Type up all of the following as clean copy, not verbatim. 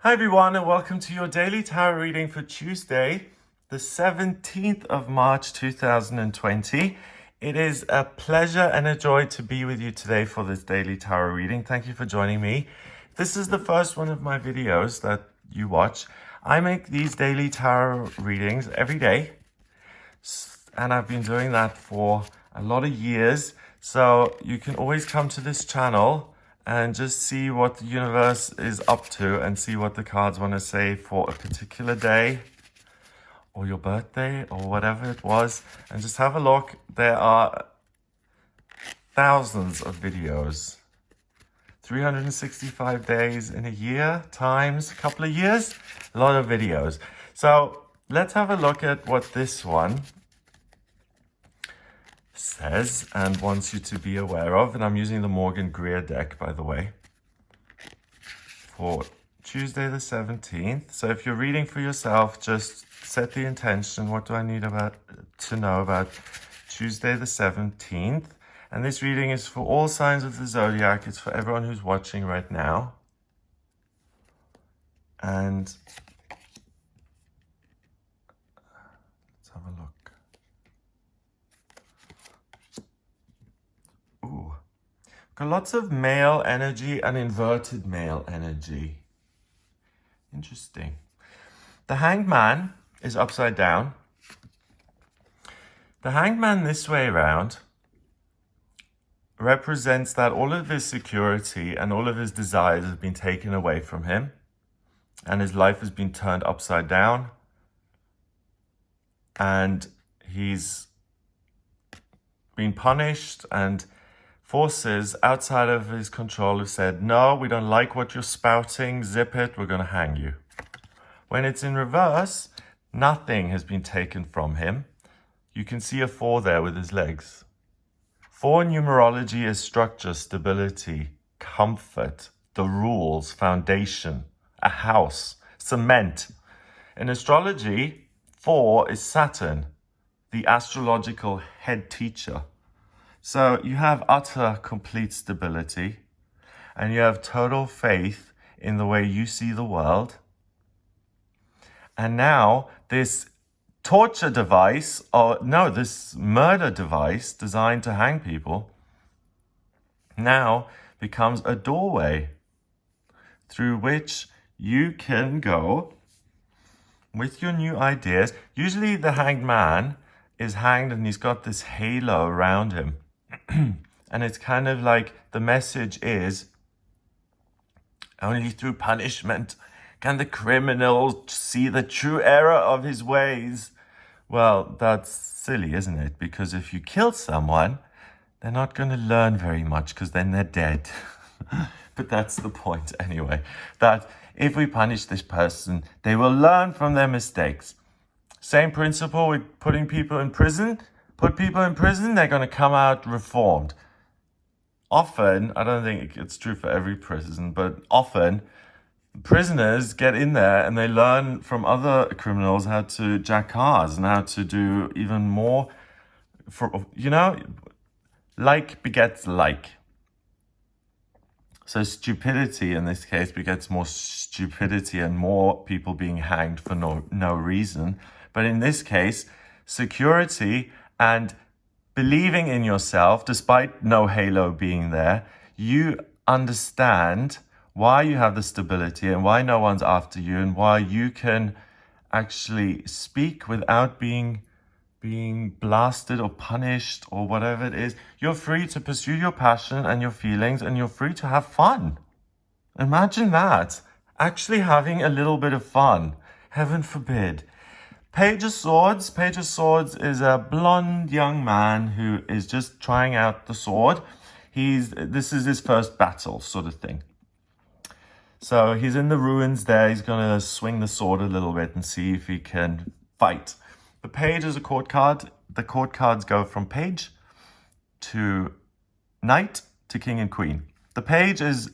Hi everyone, and welcome to your daily tarot reading for Tuesday, the 17th of March 2020. It is a pleasure and a joy to be with you today for this daily tarot reading. Thank you for joining me. This is the first one of my videos that you watch. I make these daily tarot readings every day, and I've been doing that for a lot of years. So you can always come to this channel and just see what the universe is up to and see what the cards want to say for a particular day or your birthday or whatever it was, and just have a look. There are thousands of videos, 365 days in a year times a couple of years, a lot of videos. So let's have a look at what this one says and wants you to be aware of. And I'm using the Morgan Greer deck, by the way, for Tuesday the 17th. So if you're reading for yourself, just set the intention. What do I need to know about Tuesday the 17th? And this reading is for all signs of the zodiac. It's for everyone who's watching right now. And let's have a look. Ooh. Got lots of male energy and inverted male energy. Interesting. The Hanged Man is upside down. The Hanged Man this way around represents that all of his security and all of his desires have been taken away from him, and his life has been turned upside down, and he's been punished, and forces outside of his control have said, no, we don't like what you're spouting, zip it, we're going to hang you. When it's in reverse, nothing has been taken from him. You can see a 4 there with his legs. 4 in numerology is structure, stability, comfort, the rules, foundation, a house, cement. In astrology, 4 is Saturn, the astrological head teacher. So you have utter, complete stability, and you have total faith in the way you see the world. And now this torture device, this murder device designed to hang people, now becomes a doorway through which you can go with your new ideas. Usually the Hanged Man is hanged and he's got this halo around him. And it's kind of like the message is, only through punishment can the criminal see the true error of his ways. Well, that's silly, isn't it? Because if you kill someone, they're not going to learn very much, because then they're dead. But that's the point anyway, that if we punish this person, they will learn from their mistakes. Same principle with putting people in prison. Put people in prison, they're going to come out reformed. Often, I don't think it's true for every prison, but often prisoners get in there and they learn from other criminals how to jack cars and how to do even more. Like begets like. So stupidity in this case begets more stupidity and more people being hanged for no reason. But in this case, security and believing in yourself, despite no halo being there, you understand why you have the stability and why no one's after you, and why you can actually speak without being blasted or punished or whatever it is. You're free to pursue your passion and your feelings, and you're free to have fun. Imagine that. Actually having a little bit of fun. Heaven forbid. Page of Swords. Page of Swords is a blonde young man who is just trying out the sword. This is his first battle, sort of thing. So he's in the ruins there. He's going to swing the sword a little bit and see if he can fight. The page is a court card. The court cards go from page to knight to king and queen. The page is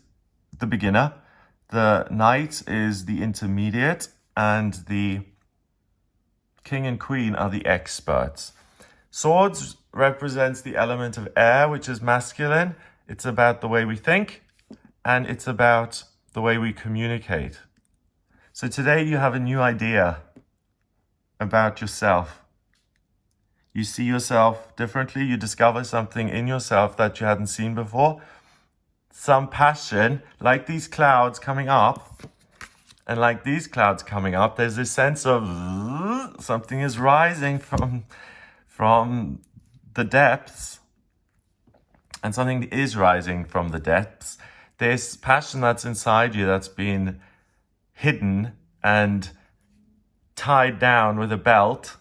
the beginner. The knight is the intermediate, and the king and queen are the experts. Swords represents the element of air, which is masculine. It's about the way we think, and it's about the way we communicate. So today you have a new idea about yourself. You see yourself differently. You discover something in yourself that you hadn't seen before. Some passion, like these clouds coming up, and like these clouds coming up, there's this sense of something is rising from the depths, and something is rising from the depths. There's passion that's inside you that's been hidden and tied down with a belt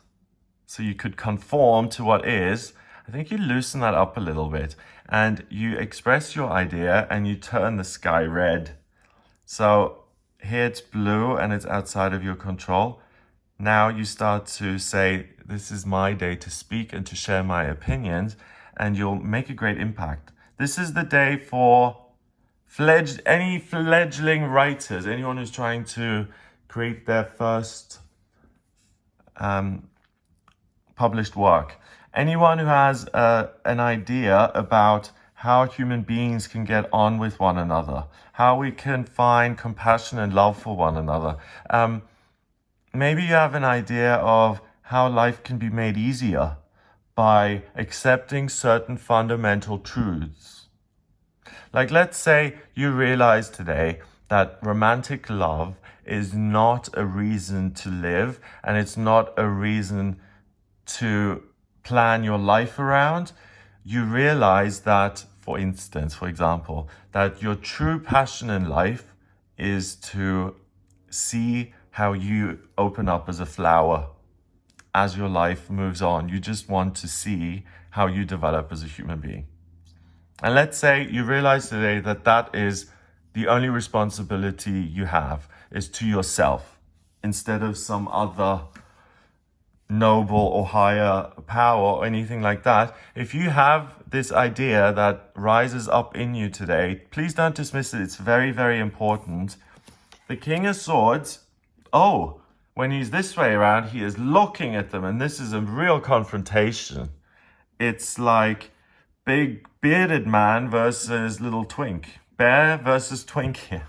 so you could conform to what is. I think you loosen that up a little bit and you express your idea and you turn the sky red. So here it's blue and it's outside of your control. Now you start to say, this is my day to speak and to share my opinions, and you'll make a great impact. This is the day for any fledgling writers, anyone who's trying to create their first published work. Anyone who has an idea about how human beings can get on with one another, how we can find compassion and love for one another. Maybe you have an idea of how life can be made easier by accepting certain fundamental truths. Like, let's say you realize today that romantic love is not a reason to live, and it's not a reason to plan your life around. You realize that, for example, that your true passion in life is to see how you open up as a flower as your life moves on. You just want to see how you develop as a human being. And let's say you realize today that that is the only responsibility you have, is to yourself, instead of some other noble or higher power or anything like that. If you have this idea that rises up in you today, please don't dismiss it. It's very, very important. The King of Swords, when he's this way around, he is looking at them, and this is a real confrontation. It's like big bearded man versus little twink. Bear versus twink here.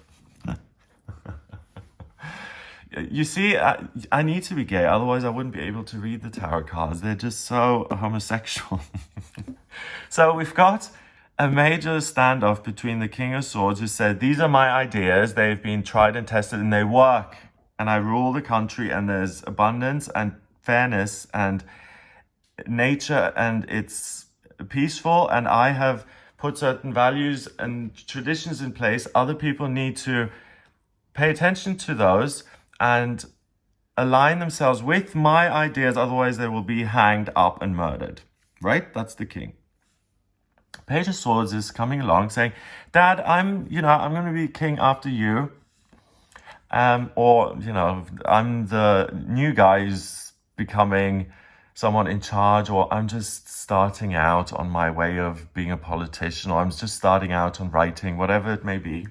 You see, I need to be gay, otherwise I wouldn't be able to read the tarot cards. They're just so homosexual. So we've got a major standoff between the King of Swords, who said, these are my ideas, they've been tried and tested and they work. And I rule the country, and there's abundance and fairness and nature, and it's peaceful, and I have put certain values and traditions in place. Other people need to pay attention to those and align themselves with my ideas, otherwise they will be hanged up and murdered. Right? That's the king. Page of Swords is coming along saying, Dad, I'm going to be king after you. I'm the new guy who's becoming someone in charge, or I'm just starting out on my way of being a politician, or I'm just starting out on writing, whatever it may be.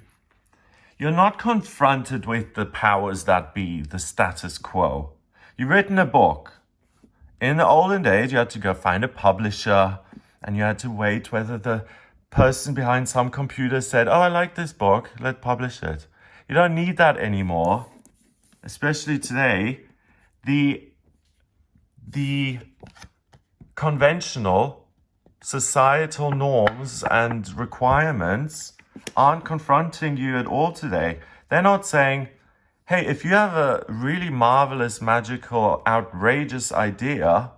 You're not confronted with the powers that be, the status quo. You've written a book. In the olden days, you had to go find a publisher, and you had to wait whether the person behind some computer said, I like this book, let's publish it. You don't need that anymore, especially today. The conventional societal norms and requirements aren't confronting you at all today. They're not saying, hey, if you have a really marvelous, magical, outrageous idea,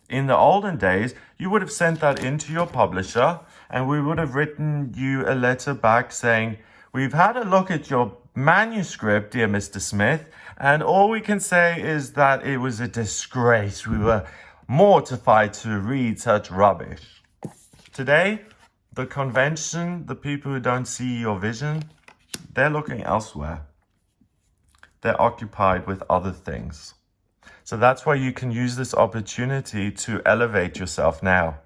in the olden days, you would have sent that into your publisher, and we would have written you a letter back saying, we've had a look at your manuscript, dear Mr. Smith, and all we can say is that it was a disgrace. We were mortified to read such rubbish. Today, the convention, the people who don't see your vision, they're looking elsewhere. They're occupied with other things. So that's why you can use this opportunity to elevate yourself now.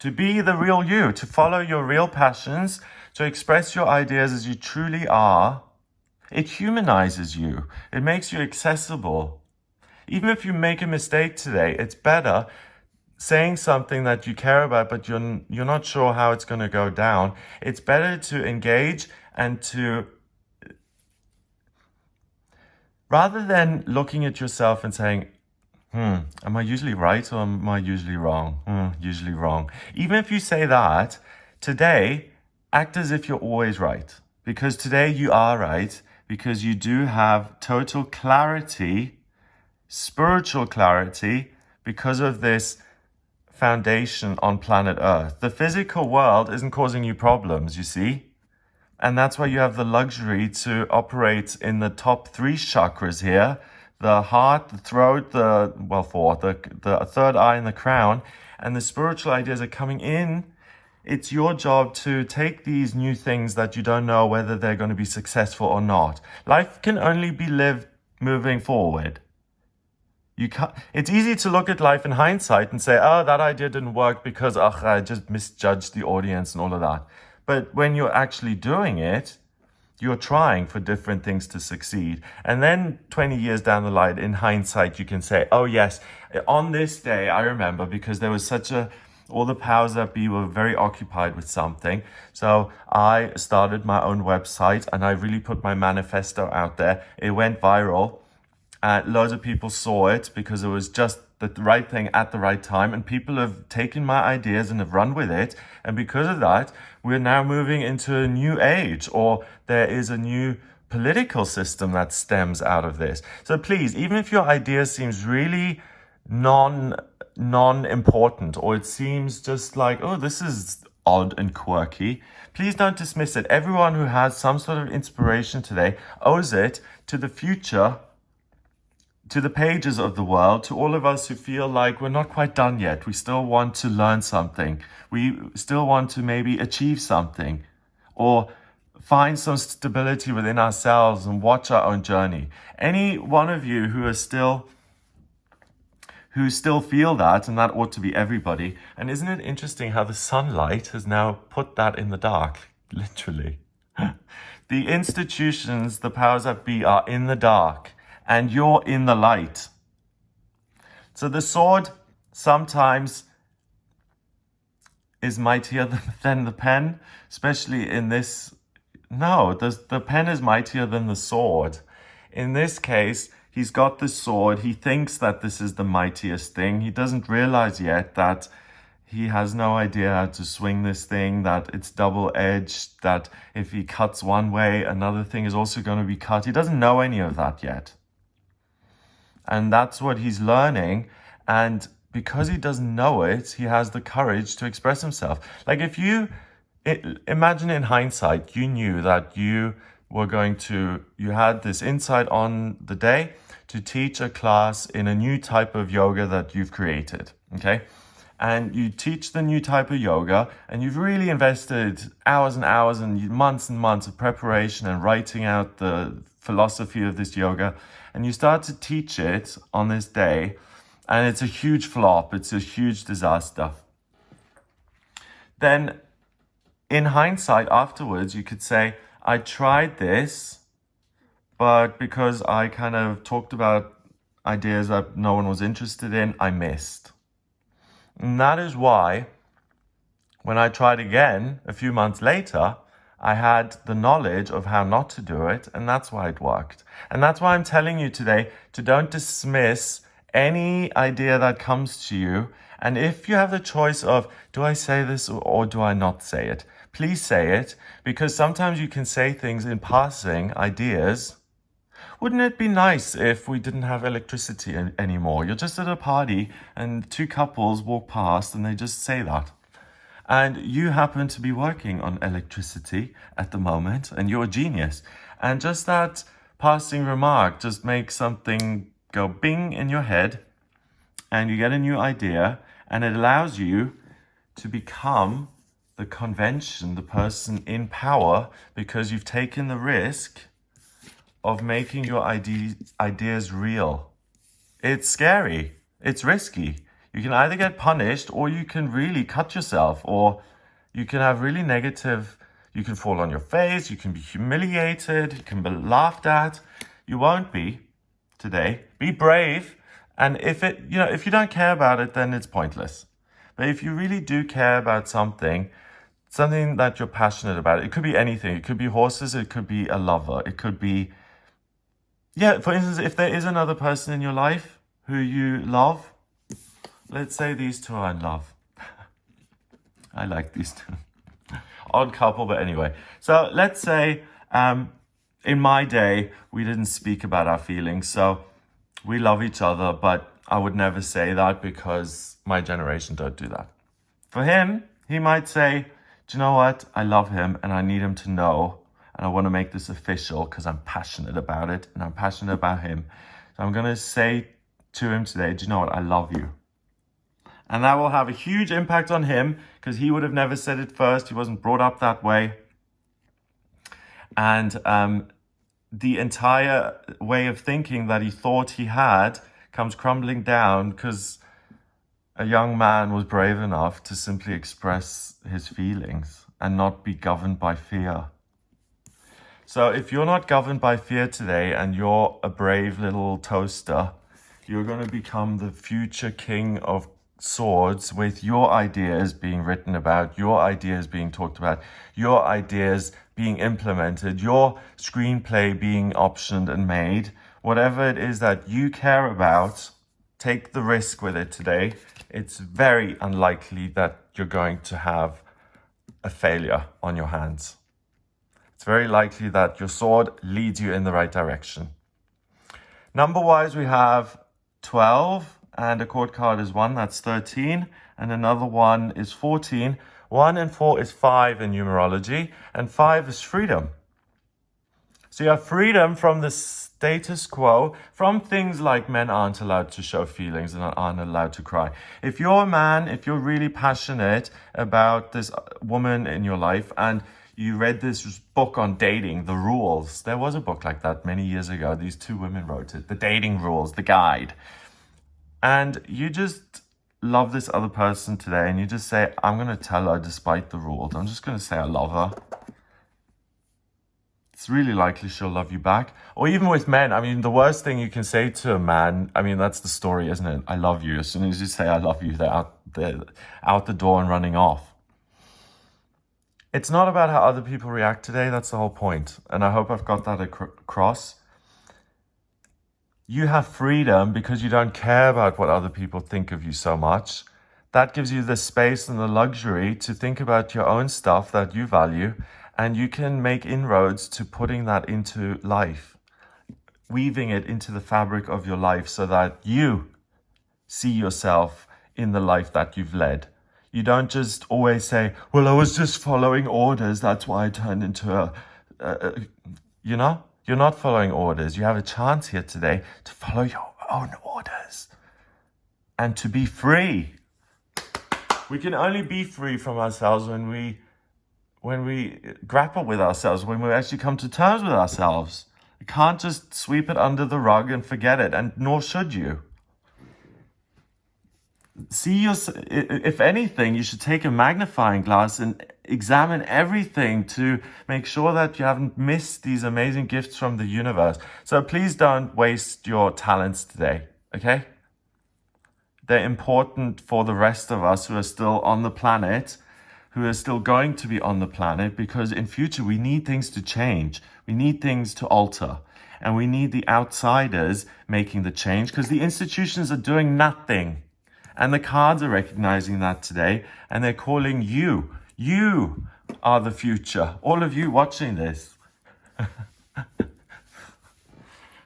To be the real you, to follow your real passions, to express your ideas as you truly are. It humanizes you. It makes you accessible. Even if you make a mistake today, it's better saying something that you care about, but you're not sure how it's going to go down. It's better to engage and to, rather than looking at yourself and saying, am I usually right or am I usually wrong? Usually wrong. Even if you say that, today, act as if you're always right. Because today you are right, because you do have total clarity, spiritual clarity, because of this foundation on planet Earth. The physical world isn't causing you problems, you see? And that's why you have the luxury to operate in the top 3 chakras here: the heart, the throat, the third eye and the crown. And the spiritual ideas are coming in. It's your job to take these new things that you don't know whether they're going to be successful or not. Life can only be lived moving forward. It's easy to look at life in hindsight and say, oh, that idea didn't work because I just misjudged the audience and all of that. But when you're actually doing it, you're trying for different things to succeed. And then 20 years down the line, in hindsight, you can say, oh yes, on this day, I remember, because there was all the powers that be were very occupied with something. So I started my own website and I really put my manifesto out there. It went viral. Loads of people saw it because it was just the right thing at the right time, and people have taken my ideas and have run with it. And because of that, we're now moving into a new age, or there is a new political system that stems out of this. So please, even if your idea seems really non-important, or it seems just like, oh, this is odd and quirky, please don't dismiss it. Everyone who has some sort of inspiration today owes it to the future, to the pages of the world, to all of us who feel like we're not quite done yet. We still want to learn something. We still want to maybe achieve something, or find some stability within ourselves and watch our own journey. Any one of you who still feel that, and that ought to be everybody. And isn't it interesting how the sunlight has now put that in the dark, literally? The institutions, the powers that be, are in the dark, and you're in the light. So the sword sometimes is mightier than the pen, especially in this. No, the pen is mightier than the sword. In this case, he's got the sword. He thinks that this is the mightiest thing. He doesn't realize yet that he has no idea how to swing this thing, that it's double-edged, that if he cuts one way, another thing is also going to be cut. He doesn't know any of that yet. And that's what he's learning. And because he doesn't know it, he has the courage to express himself. Like imagine in hindsight, you knew that you had this insight on the day to teach a class in a new type of yoga that you've created, okay? And you teach the new type of yoga, and you've really invested hours and hours and months of preparation and writing out the philosophy of this yoga. And you start to teach it on this day, and it's a huge flop. It's a huge disaster. Then in hindsight, afterwards, you could say, I tried this, but because I kind of talked about ideas that no one was interested in, I missed. And that is why when I tried again a few months later, I had the knowledge of how not to do it, and that's why it worked. And that's why I'm telling you today to don't dismiss any idea that comes to you. And if you have the choice of, do I say this or do I not say it? Please say it, because sometimes you can say things in passing, ideas. Wouldn't it be nice if we didn't have electricity anymore? You're just at a party and 2 couples walk past and they just say that. And you happen to be working on electricity at the moment, and you're a genius. And just that passing remark just makes something go bing in your head, and you get a new idea, and it allows you to become the convention, the person in power, because you've taken the risk of making your ideas real. It's scary. It's risky. You can either get punished, or you can really cut yourself, or you can have really negative, you can fall on your face, you can be humiliated, you can be laughed at. You won't be today. Be brave. And if you don't care about it, then it's pointless. But if you really do care about something, something that you're passionate about. It could be anything. It could be horses. It could be a lover. It could be, yeah, for instance, if there is another person in your life who you love, let's say these two are in love. I like these two. Odd couple, but anyway. So let's say in my day, we didn't speak about our feelings. So we love each other, but I would never say that because my generation don't do that. For him, he might say, do you know what? I love him and I need him to know. And I want to make this official because I'm passionate about it and I'm passionate about him. So I'm going to say to him today, do you know what? I love you. And that will have a huge impact on him because he would have never said it first. He wasn't brought up that way. And the entire way of thinking that he thought he had comes crumbling down because a young man was brave enough to simply express his feelings and not be governed by fear. So if you're not governed by fear today and you're a brave little toaster, you're going to become the future king of swords with your ideas being written about, your ideas being talked about, your ideas being implemented, your screenplay being optioned and made. Whatever it is that you care about, take the risk with it today. It's very unlikely that you're going to have a failure on your hands. It's very likely that your sword leads you in the right direction. Number-wise, we have 12. And a court card is 1, that's 13. And another one is 14. 1 and 4 is 5 in numerology. And 5 is freedom. So you have freedom from the status quo, from things like men aren't allowed to show feelings and aren't allowed to cry. If you're a man, if you're really passionate about this woman in your life and you read this book on dating, The Rules. There was a book like that many years ago. These two women wrote it. The Dating Rules, the guide. And you just love this other person today and you just say, I'm going to tell her despite the rules. I'm just going to say I love her. It's really likely she'll love you back. Or even with men, I mean, the worst thing you can say to a man, I mean, that's the story, isn't it? I love you. As soon as you say I love you, they're out the door and running off. It's not about how other people react today. That's the whole point. And I hope I've got that across. You have freedom because you don't care about what other people think of you so much. That gives you the space and the luxury to think about your own stuff that you value, and you can make inroads to putting that into life, weaving it into the fabric of your life so that you see yourself in the life that you've led. You don't just always say, well, I was just following orders. That's why I turned into you know? You're not following orders. You have a chance here today to follow your own orders and to be free. We can only be free from ourselves when we grapple with ourselves, when we actually come to terms with ourselves. You can't just sweep it under the rug and forget it, and nor should you. If anything, you should take a magnifying glass and examine everything to make sure that you haven't missed these amazing gifts from the universe. So please don't waste your talents today, okay? They're important for the rest of us who are still on the planet, who are still going to be on the planet, because in future we need things to change. We need things to alter. And we need the outsiders making the change because the institutions are doing nothing. And the cards are recognizing that today, and they're calling you. You are the future. All of you watching this.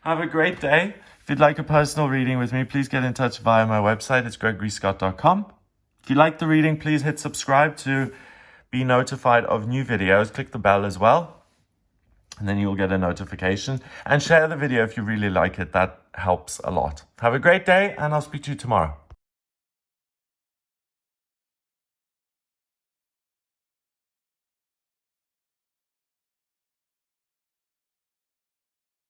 Have a great day. If you'd like a personal reading with me, please get in touch via my website. It's gregoryscott.com. If you like the reading, please hit subscribe to be notified of new videos. Click the bell as well, and then you'll get a notification. And share the video if you really like it. That helps a lot. Have a great day, and I'll speak to you tomorrow.